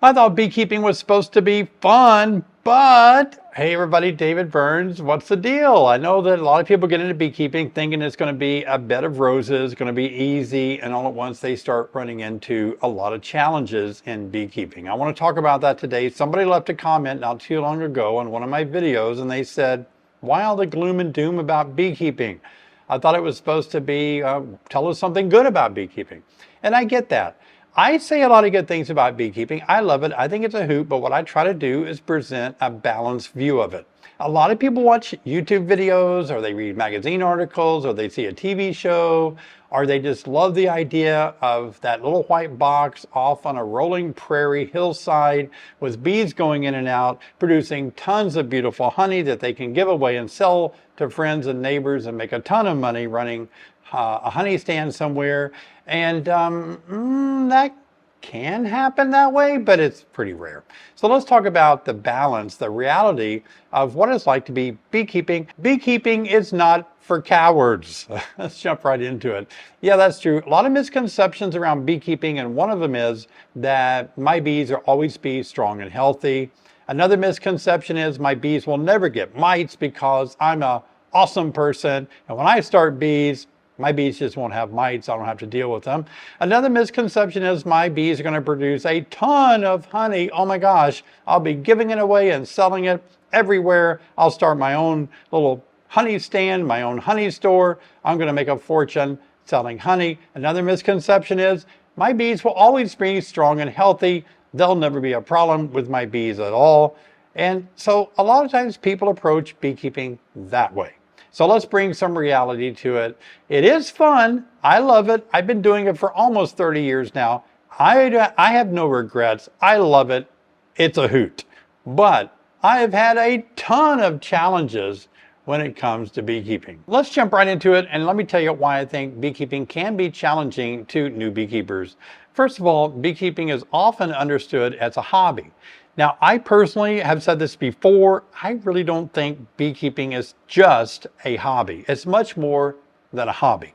I thought beekeeping was supposed to be fun, but hey everybody, David Burns, what's the deal? I know that a lot of people get into beekeeping thinking it's going to be a bed of roses, going to be easy, and all at once they start running into a lot of challenges in beekeeping. I want to talk about that today. Somebody left a comment not too long ago on one of my videos and they said, why all the gloom and doom about beekeeping? I thought it was supposed to be, tell us something good about beekeeping. And I get that. I say a lot of good things about beekeeping. I love it. I think it's a hoot, but what I try to do is present a balanced view of it. A lot of people watch YouTube videos, or they read magazine articles, or they see a TV show, or they just love the idea of that little white box off on a rolling prairie hillside with bees going in and out, producing tons of beautiful honey that they can give away and sell to friends and neighbors and make a ton of money running a honey stand somewhere. And that can happen that way, but it's pretty rare. So let's talk about the balance, the reality of what it's like to be beekeeping. Beekeeping is not for cowards. Let's jump right into it. Yeah, that's true. A lot of misconceptions around beekeeping, and one of them is that my bees will always be strong and healthy. Another misconception is my bees will never get mites because I'm an awesome person, and when I start bees, my bees just won't have mites. I don't have to deal with them. Another misconception is my bees are going to produce a ton of honey. Oh my gosh, I'll be giving it away and selling it everywhere. I'll start my own little honey stand, my own honey store. I'm going to make a fortune selling honey. Another misconception is my bees will always be strong and healthy. There'll never be a problem with my bees at all. And so a lot of times people approach beekeeping that way. So let's bring some reality to it. It is fun. I love it. I've been doing it for almost 30 years now. I have no regrets. I love it. It's a hoot. But I have had a ton of challenges when it comes to beekeeping. Let's jump right into it, and let me tell you why I think beekeeping can be challenging to new beekeepers. First of all, beekeeping is often understood as a hobby. Now, I personally have said this before, I really don't think beekeeping is just a hobby. It's much more than a hobby.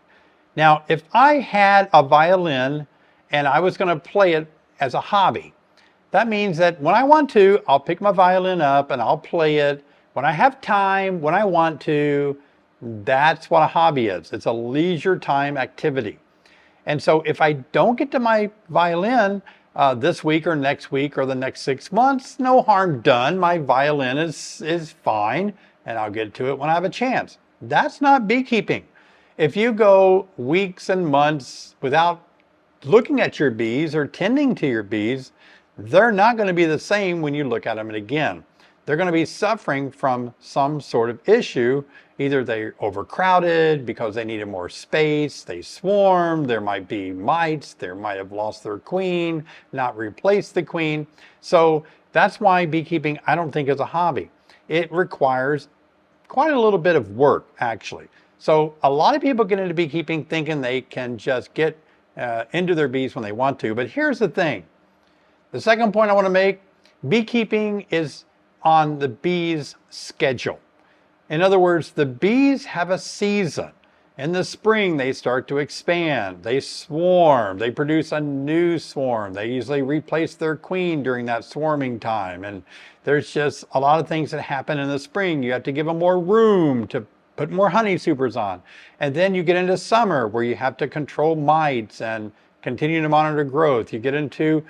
Now, if I had a violin and I was going to play it as a hobby, that means that when I want to, I'll pick my violin up and I'll play it. When I have time, when I want to, that's what a hobby is. It's a leisure time activity. And so if I don't get to my violin, this week or next week or the next 6 months, no harm done. My violin is fine and I'll get to it when I have a chance. That's not beekeeping. If you go weeks and months without looking at your bees or tending to your bees, they're not going to be the same when you look at them again. They're going to be suffering from some sort of issue. Either they're overcrowded because they needed more space, they swarm, there might be mites, they might have lost their queen, not replaced the queen. So that's why beekeeping, I don't think, is a hobby. It requires quite a little bit of work, actually. So a lot of people get into beekeeping thinking they can just get into their bees when they want to. But here's the thing. The second point I want to make, beekeeping is on the bees' schedule. In other words, the bees have a season. In the spring, they start to expand. They swarm. They produce a new swarm. They usually replace their queen during that swarming time. And there's just a lot of things that happen in the spring. You have to give them more room to put more honey supers on. And then you get into summer where you have to control mites and continue to monitor growth. You get into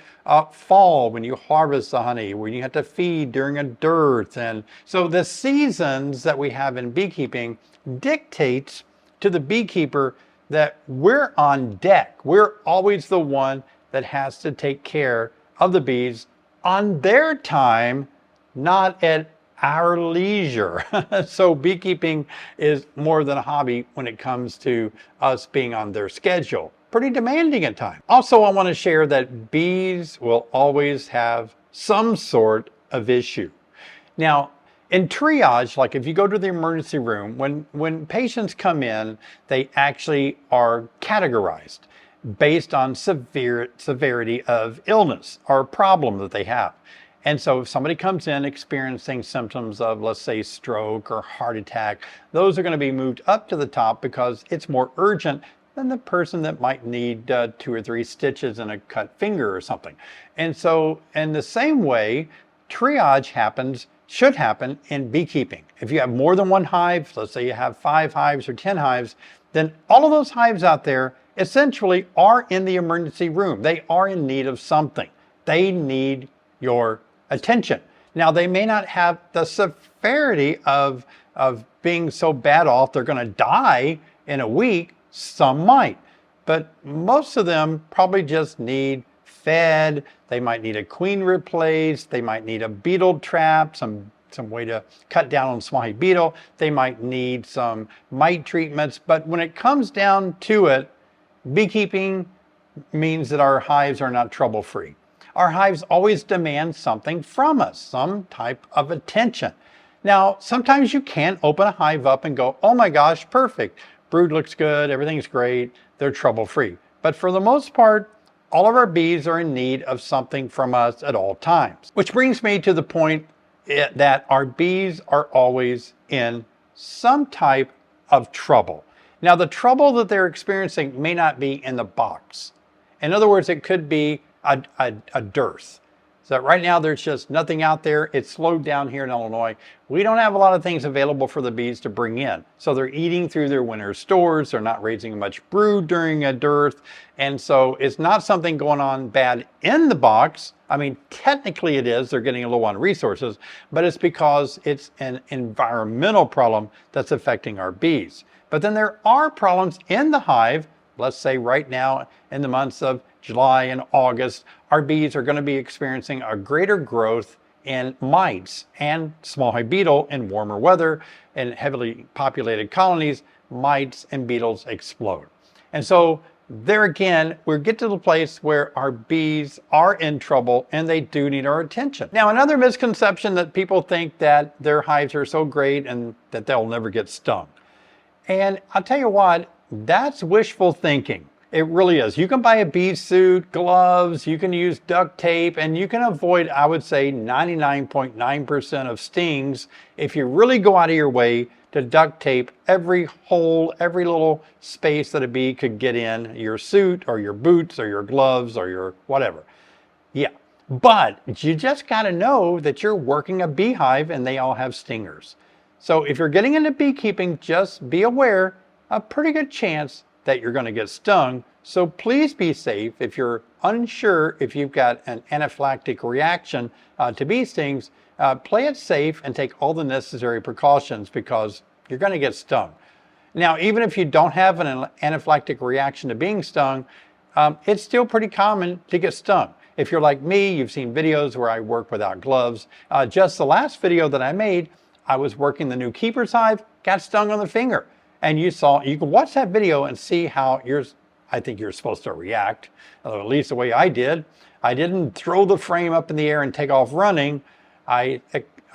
fall when you harvest the honey, when you have to feed during a dearth. And so the seasons that we have in beekeeping dictates to the beekeeper that we're on deck. We're always the one that has to take care of the bees on their time, not at our leisure. So beekeeping is more than a hobby when it comes to us being on their schedule. Pretty demanding at times. Also, I want to share that bees will always have some sort of issue. Now, in triage, like if you go to the emergency room, when patients come in, they actually are categorized based on severity of illness or problem that they have. And so if somebody comes in experiencing symptoms of, let's say, stroke or heart attack, those are going to be moved up to the top because it's more urgent. than the person that might need 2 or 3 stitches and a cut finger or something. And so in the same way, triage should happen in beekeeping. If you have more than one hive, let's say you have 5 hives or 10 hives, then all of those hives out there essentially are in the emergency room. They are in need of something. They need your attention. Now, they may not have the severity of being so bad off they're going to die in a week. Some might, but most of them probably just need fed. They might need a queen replaced. They might need a beetle trap, some way to cut down on small hive beetle. They might need some mite treatments. But when it comes down to it, beekeeping means that our hives are not trouble-free. Our hives always demand something from us, some type of attention. Now, sometimes you can open a hive up and go, oh my gosh, perfect. Brood looks good, everything's great, they're trouble-free. But for the most part, all of our bees are in need of something from us at all times. Which brings me to the point that our bees are always in some type of trouble. Now, the trouble that they're experiencing may not be in the box. In other words, it could be a dearth. So right now there's just nothing out there. It's slowed down here in Illinois. We don't have a lot of things available for the bees to bring in. So they're eating through their winter stores. They're not raising much brood during a dearth. And so it's not something going on bad in the box. I mean, technically it is. They're getting low on resources, but it's because it's an environmental problem that's affecting our bees. But then there are problems in the hive. Let's say right now in the months of July and August, our bees are going to be experiencing a greater growth in mites and small hive beetle in warmer weather and heavily populated colonies. Mites and beetles explode. And so there again, we get to the place where our bees are in trouble and they do need our attention. Now, another misconception that people think that their hives are so great and that they'll never get stung. And I'll tell you what, that's wishful thinking. It really is. You can buy a bee suit, gloves, you can use duct tape, and you can avoid, I would say, 99.9% of stings if you really go out of your way to duct tape every hole, every little space that a bee could get in your suit or your boots or your gloves or your whatever. Yeah, but you just got to know that you're working a beehive and they all have stingers. So if you're getting into beekeeping, just be aware, a pretty good chance that you're going to get stung. So please be safe. If you're unsure if you've got an anaphylactic reaction to bee stings, play it safe and take all the necessary precautions because you're going to get stung. Now, even if you don't have an anaphylactic reaction to being stung, it's still pretty common to get stung. If you're like me, you've seen videos where I work without gloves. Just the last video that I made, I was working the new keeper's hive, got stung on the finger. And you can watch that video and see how I think you're supposed to react, or at least the way I did. I didn't throw the frame up in the air and take off running. I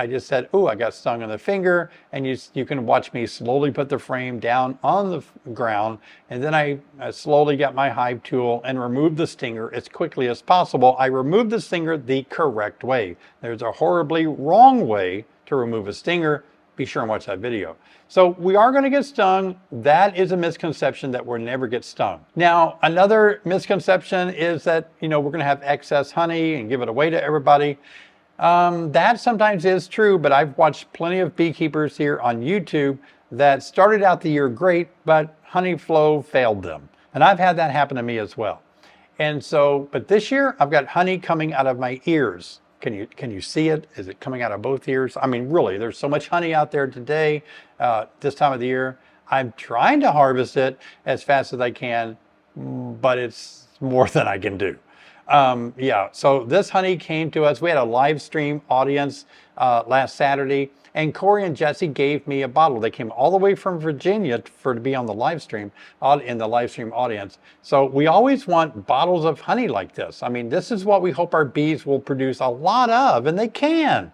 just said, oh, I got stung on the finger. And you can watch me slowly put the frame down on the ground. And then I slowly got my hive tool and removed the stinger as quickly as possible. I removed the stinger the correct way. There's a horribly wrong way to remove a stinger. Be sure and watch that video. So we are going to get stung. That is a misconception that we'll never get stung. Now, another misconception is that, we're going to have excess honey and give it away to everybody. That sometimes is true, but I've watched plenty of beekeepers here on YouTube that started out the year great, but honey flow failed them. And I've had that happen to me as well. And so, but this year I've got honey coming out of my ears. Can you see it? Is it coming out of both ears? I mean, really, there's so much honey out there today, this time of the year. I'm trying to harvest it as fast as I can, but it's more than I can do. Yeah, so this honey came to us. We had a live stream audience last Saturday, and Corey and Jesse gave me a bottle. They came all the way from Virginia to be on the live stream, in the live stream audience. So we always want bottles of honey like this. I mean, this is what we hope our bees will produce a lot of, and they can.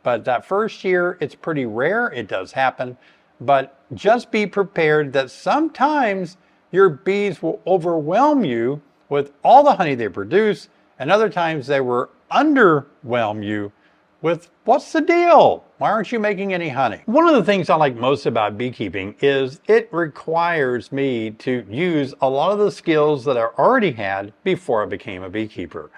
But that first year, it's pretty rare. It does happen. But just be prepared that sometimes your bees will overwhelm you with all the honey they produce, and other times they will underwhelm you with what's the deal? Why aren't you making any honey? One of the things I like most about beekeeping is it requires me to use a lot of the skills that I already had before I became a beekeeper.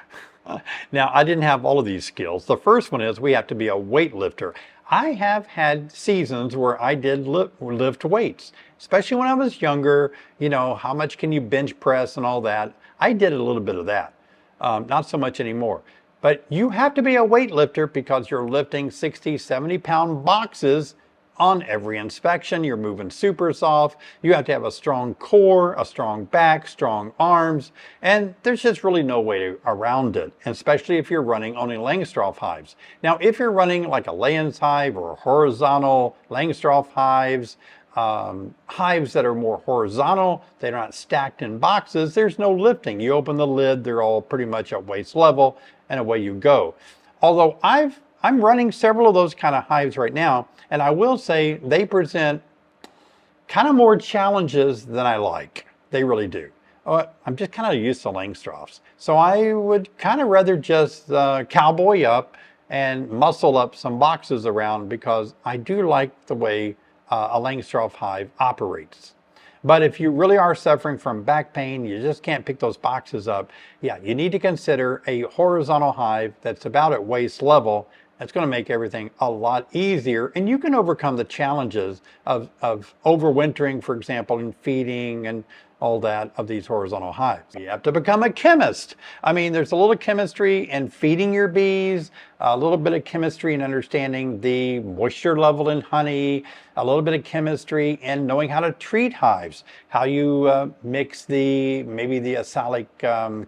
Now, I didn't have all of these skills. The first one is we have to be a weightlifter. I have had seasons where I did lift weights, especially when I was younger. You know, how much can you bench press and all that? I did a little bit of that, not so much anymore. But you have to be a weightlifter because you're lifting 60, 70-pound boxes on every inspection. You're moving supers off. You have to have a strong core, a strong back, strong arms, and there's just really no way around it, especially if you're running only Langstroth hives. Now, if you're running like a Layens hive or horizontal Langstroth hives, hives that are more horizontal, they're not stacked in boxes, there's no lifting. You open the lid, they're all pretty much at waist level, and away you go. Although I'm running several of those kind of hives right now, and I will say they present kind of more challenges than I like. They really do. I'm just kind of used to Langstroths. So I would kind of rather just cowboy up and muscle up some boxes around because I do like the way a Langstroth hive operates. But if you really are suffering from back pain, you just can't pick those boxes up, yeah, you need to consider a horizontal hive that's about at waist level. That's going to make everything a lot easier, and you can overcome the challenges of overwintering, for example, and feeding and all that of these horizontal hives. You have to become a chemist. I mean, there's a little chemistry in feeding your bees, a little bit of chemistry in understanding the moisture level in honey, a little bit of chemistry in knowing how to treat hives, how you mix maybe the acylic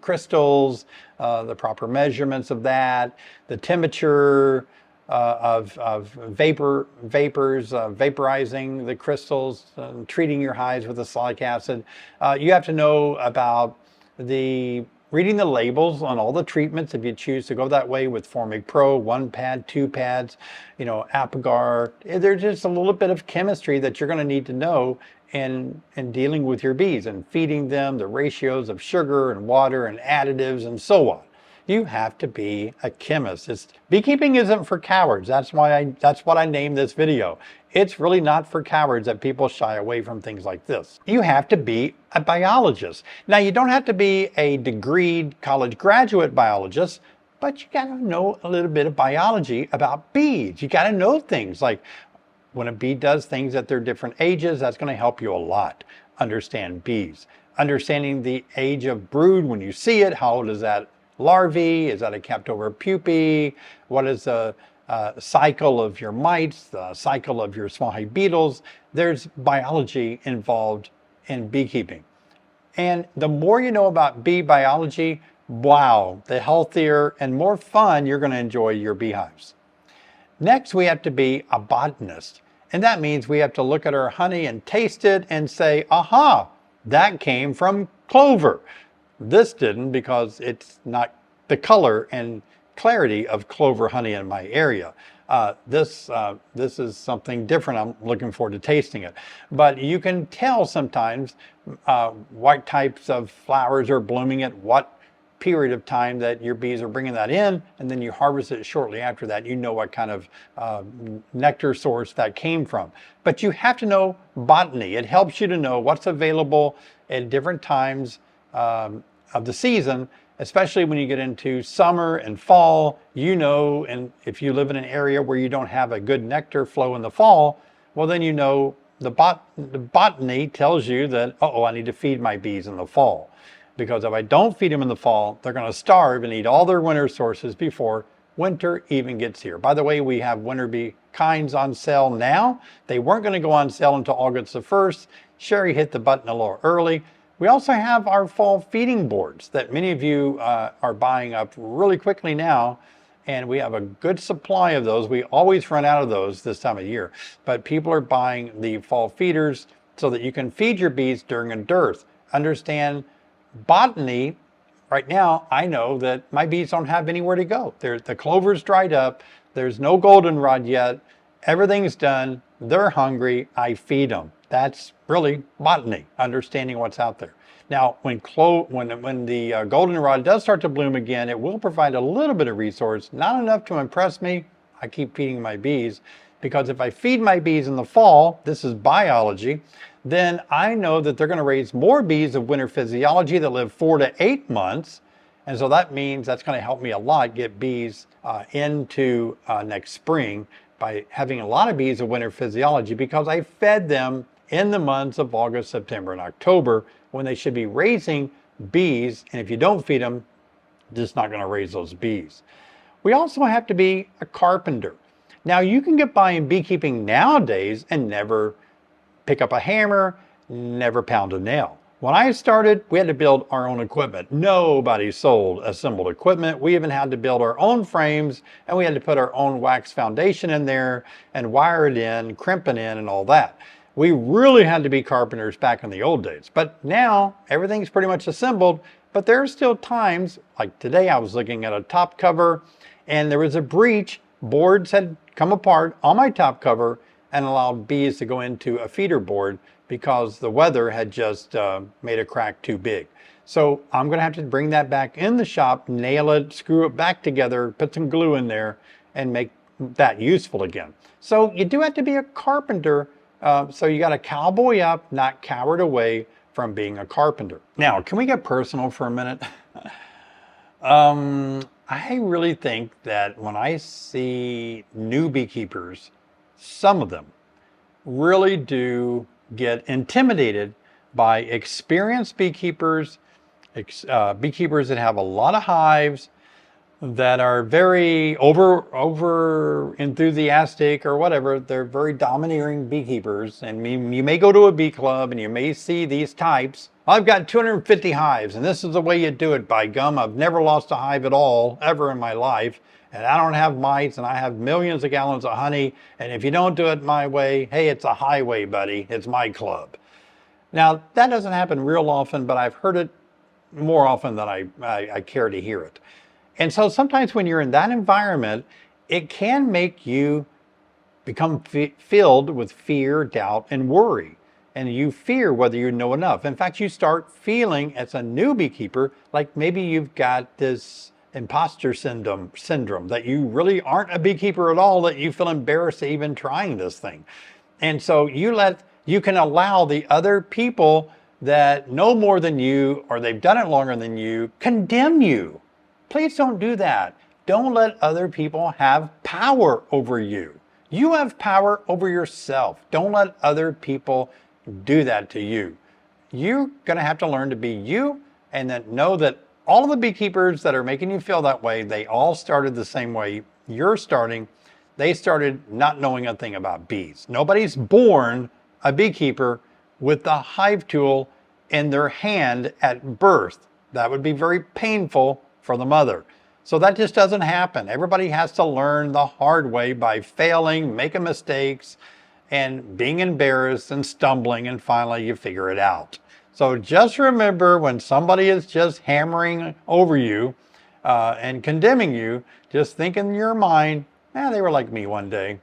crystals, the proper measurements of that, the temperature of vapors, vaporizing the crystals, treating your hives with acylic acid. You have to know about reading the labels on all the treatments if you choose to go that way with Formic Pro, 1 pad, 2 pads, you know, Apigar. There's just a little bit of chemistry that you're going to need to know in dealing with your bees and feeding them, the ratios of sugar and water and additives and so on. You have to be a chemist. Beekeeping isn't for cowards. That's what I named this video. It's really not for cowards that people shy away from things like this. You have to be a biologist. Now, you don't have to be a degreed college graduate biologist, but you got to know a little bit of biology about bees. You got to know things like when a bee does things at their different ages, that's going to help you a lot understand bees. Understanding the age of brood when you see it, how old is that larvae? Is that a capped over pupae? What is the cycle of your mites, the cycle of your small hive beetles? There's biology involved in beekeeping. And the more you know about bee biology, wow, the healthier and more fun you're going to enjoy your beehives. Next, we have to be a botanist. And that means we have to look at our honey and taste it and say, aha, that came from clover. This didn't because it's not the color and clarity of clover honey in my area. This is something different. I'm looking forward to tasting it. But you can tell sometimes what types of flowers are blooming at what period of time that your bees are bringing that in, and then you harvest it shortly after that. You know what kind of nectar source that came from. But you have to know botany. It helps you to know what's available at different times of the season, especially when you get into summer and fall. You know, and if you live in an area where you don't have a good nectar flow in the fall, well, then you know the botany tells you that, uh-oh, I need to feed my bees in the fall. Because if I don't feed them in the fall, they're going to starve and eat all their winter sources before winter even gets here. By the way, we have winter bee kinds on sale now. They weren't going to go on sale until August the 1st. Sherry hit the button a little early. We also have our fall feeding boards that many of you are buying up really quickly now. And we have a good supply of those. We always run out of those this time of year. But people are buying the fall feeders so that you can feed your bees during a dearth. Understand botany. Right now, I know that my bees don't have anywhere to go. The clover's dried up. There's no goldenrod yet. Everything's done. They're hungry. I feed them. That's really botany, understanding what's out there. Now, when the goldenrod does start to bloom again, it will provide a little bit of resource, not enough to impress me. I keep feeding my bees, because if I feed my bees in the fall, this is biology, then I know that they're going to raise more bees of winter physiology that live 4 to 8 months. And so that means that's going to help me a lot get bees into next spring by having a lot of bees of winter physiology, because I fed them in the months of August, September, and October, when they should be raising bees. And if you don't feed them, just not going to raise those bees. We also have to be a carpenter. Now, you can get by in beekeeping nowadays and never pick up a hammer, never pound a nail. When I started, we had to build our own equipment. Nobody sold assembled equipment. We even had to build our own frames, and we had to put our own wax foundation in there and wire it in, crimp it in, and all that. We really had to be carpenters back in the old days. But now everything's pretty much assembled, but there are still times, like today I was looking at a top cover and there was a breach. Boards had come apart on my top cover and allowed bees to go into a feeder board because the weather had just made a crack too big. So I'm going to have to bring that back in the shop, nail it, screw it back together, put some glue in there, and make that useful again. So you do have to be a carpenter. So you got to cowboy up, not cowered away from being a carpenter. Now, can we get personal for a minute? I really think that when I see new beekeepers, some of them really do get intimidated by experienced beekeepers, beekeepers that have a lot of hives, that are very over enthusiastic or whatever. They're very domineering beekeepers. And you may go to a bee club and you may see these types. I've got 250 hives and this is the way you do it. By gum, I've never lost a hive at all, ever in my life. And I don't have mites and I have millions of gallons of honey. And if you don't do it my way, hey, it's a highway, buddy. It's my club. Now, that doesn't happen real often, but I've heard it more often than I care to hear it. And so sometimes when you're in that environment, it can make you become filled with fear, doubt, and worry. And you fear whether you know enough. In fact, you start feeling as a new beekeeper like maybe you've got this imposter syndrome, that you really aren't a beekeeper at all, that you feel embarrassed even trying this thing. And so you can allow the other people that know more than you, or they've done it longer than you, condemn you. Please don't do that. Don't let other people have power over you. You have power over yourself. Don't let other people do that to you. You're going to have to learn to be you, and then know that all of the beekeepers that are making you feel that way, they all started the same way you're starting. They started not knowing a thing about bees. Nobody's born a beekeeper with the hive tool in their hand at birth. That would be very painful for the mother. So that just doesn't happen. Everybody has to learn the hard way by failing, making mistakes, and being embarrassed and stumbling, and finally you figure it out. So just remember, when somebody is just hammering over you and condemning you, just think in your mind, they were like me one day.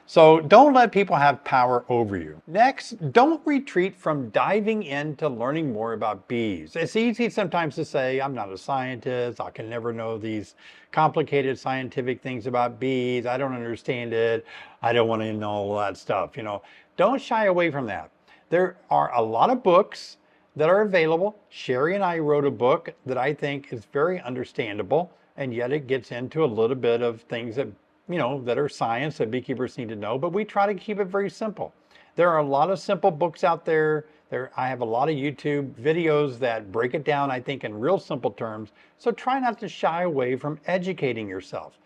So don't let people have power over you. Next, don't retreat from diving into learning more about bees. It's easy sometimes to say, I'm not a scientist. I can never know these complicated scientific things about bees. I don't understand it. I don't want to know all that stuff. Don't shy away from that. There are a lot of books that are available. Sherry and I wrote a book that I think is very understandable, and yet it gets into a little bit of things that that are science that beekeepers need to know, but we try to keep it very simple. There are a lot of simple books out there. I have a lot of YouTube videos that break it down, I think, in real simple terms. So try not to shy away from educating yourself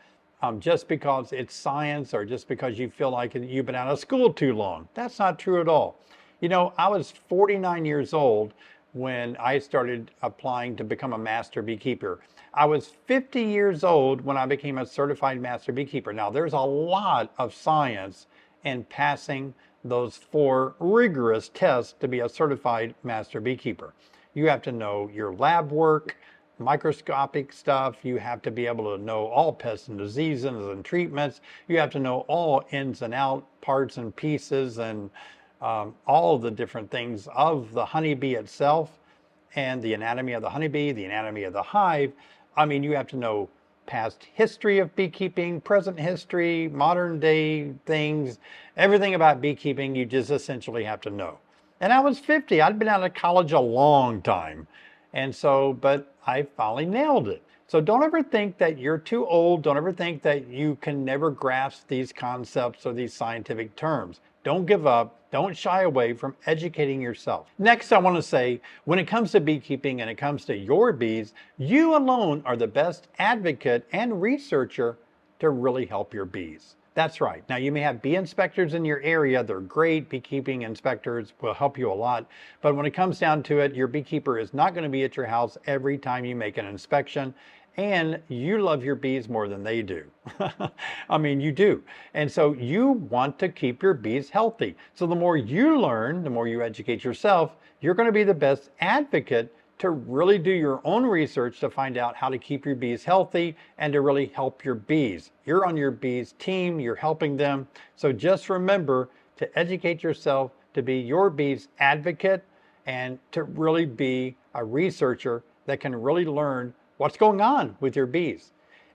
just because it's science, or just because you feel like you've been out of school too long. That's not true at all. I was 49 years old when I started applying to become a master beekeeper. I was 50 years old when I became a certified master beekeeper. Now, there's a lot of science in passing those 4 rigorous tests to be a certified master beekeeper. You have to know your lab work, microscopic stuff. You have to be able to know all pests and diseases and treatments. You have to know all ins and out parts and pieces, and all of the different things of the honeybee itself, and the anatomy of the honeybee, the anatomy of the hive. I mean, you have to know past history of beekeeping, present history, modern day things, everything about beekeeping you just essentially have to know. And I was 50. I'd been out of college a long time. And so, but I finally nailed it. So don't ever think that you're too old. Don't ever think that you can never grasp these concepts or these scientific terms. Don't give up. Don't shy away from educating yourself. Next, I want to say, when it comes to beekeeping and it comes to your bees, you alone are the best advocate and researcher to really help your bees. That's right. Now, you may have bee inspectors in your area. They're great. Beekeeping inspectors will help you a lot. But when it comes down to it, your beekeeper is not going to be at your house every time you make an inspection. And you love your bees more than they do. I mean, you do. And so you want to keep your bees healthy. So the more you learn, the more you educate yourself, you're going to be the best advocate to really do your own research to find out how to keep your bees healthy and to really help your bees. You're on your bees team, you're helping them. So just remember to educate yourself, to be your bees advocate, and to really be a researcher that can really learn what's going on with your bees.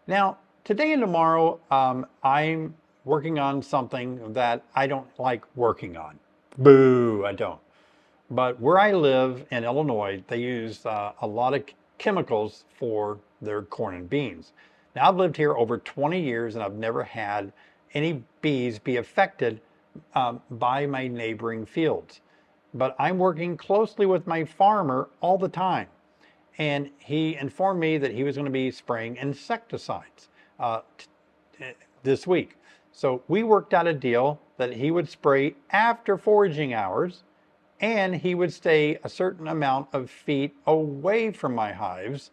Now, today and tomorrow, I'm working on something that I don't like working on. Boo, I don't. But where I live in Illinois, they use a lot of chemicals for their corn and beans. Now, I've lived here over 20 years and I've never had any bees be affected by my neighboring fields. But I'm working closely with my farmer all the time. And he informed me that he was going to be spraying insecticides this week. So we worked out a deal that he would spray after foraging hours, and he would stay a certain amount of feet away from my hives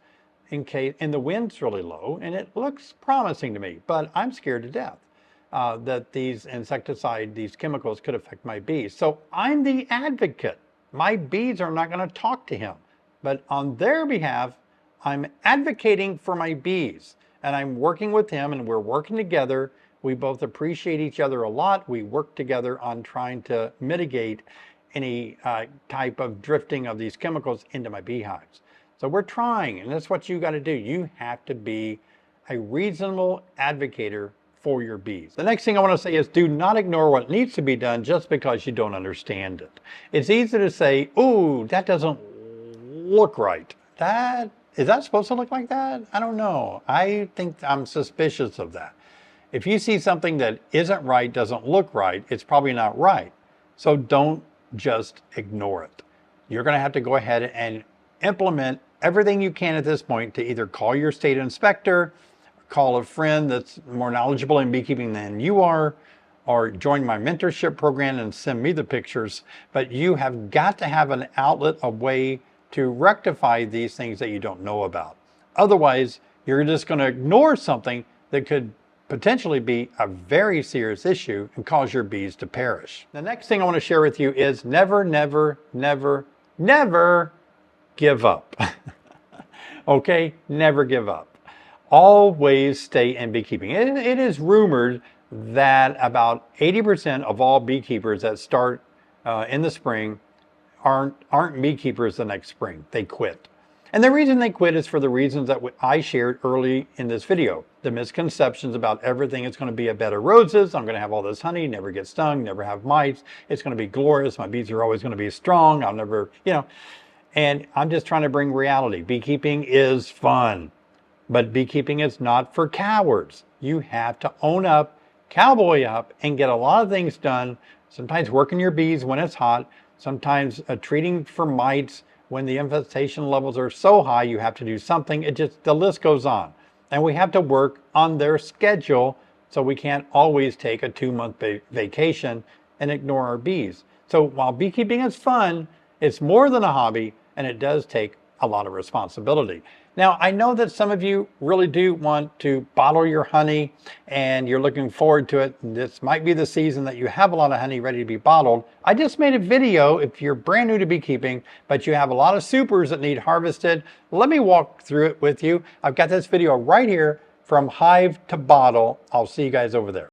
in case, and the wind's really low, and it looks promising to me, but I'm scared to death that these these chemicals could affect my bees. So I'm the advocate. My bees are not going to talk to him. But on their behalf, I'm advocating for my bees, and I'm working with him, and we're working together. We both appreciate each other a lot. We work together on trying to mitigate any type of drifting of these chemicals into my beehives. So we're trying, and that's what you got to do. You have to be a reasonable advocator for your bees. The next thing I want to say is do not ignore what needs to be done just because you don't understand it. It's easy to say, "Ooh, that doesn't look right. Is that supposed to look like that? I don't know." I think I'm suspicious of that. If you see something that isn't right, doesn't look right, it's probably not right. So don't just ignore it. You're going to have to go ahead and implement everything you can at this point to either call your state inspector, call a friend that's more knowledgeable in beekeeping than you are, or join my mentorship program and send me the pictures. But you have got to have an outlet, a way to rectify these things that you don't know about. Otherwise, you're just going to ignore something that could potentially be a very serious issue and cause your bees to perish. The next thing I want to share with you is never, never, never, never give up. Okay? Never give up. Always stay in beekeeping. It is rumored that about 80% of all beekeepers that start in the spring aren't beekeepers the next spring. They quit. And the reason they quit is for the reasons that I shared early in this video. The misconceptions about everything. It's going to be a bed of roses. I'm going to have all this honey, never get stung, never have mites. It's going to be glorious. My bees are always going to be strong. I'll never, and I'm just trying to bring reality. Beekeeping is fun, but beekeeping is not for cowards. You have to own up, cowboy up, and get a lot of things done. Sometimes working your bees when it's hot. Sometimes treating for mites when the infestation levels are so high, you have to do something. The list goes on. And we have to work on their schedule, so we can't always take a 2-month vacation and ignore our bees. So while beekeeping is fun, it's more than a hobby, and it does take a lot of responsibility. Now, I know that some of you really do want to bottle your honey and you're looking forward to it. This might be the season that you have a lot of honey ready to be bottled. I just made a video if you're brand new to beekeeping, but you have a lot of supers that need harvested. Let me walk through it with you. I've got this video right here from hive to bottle. I'll see you guys over there.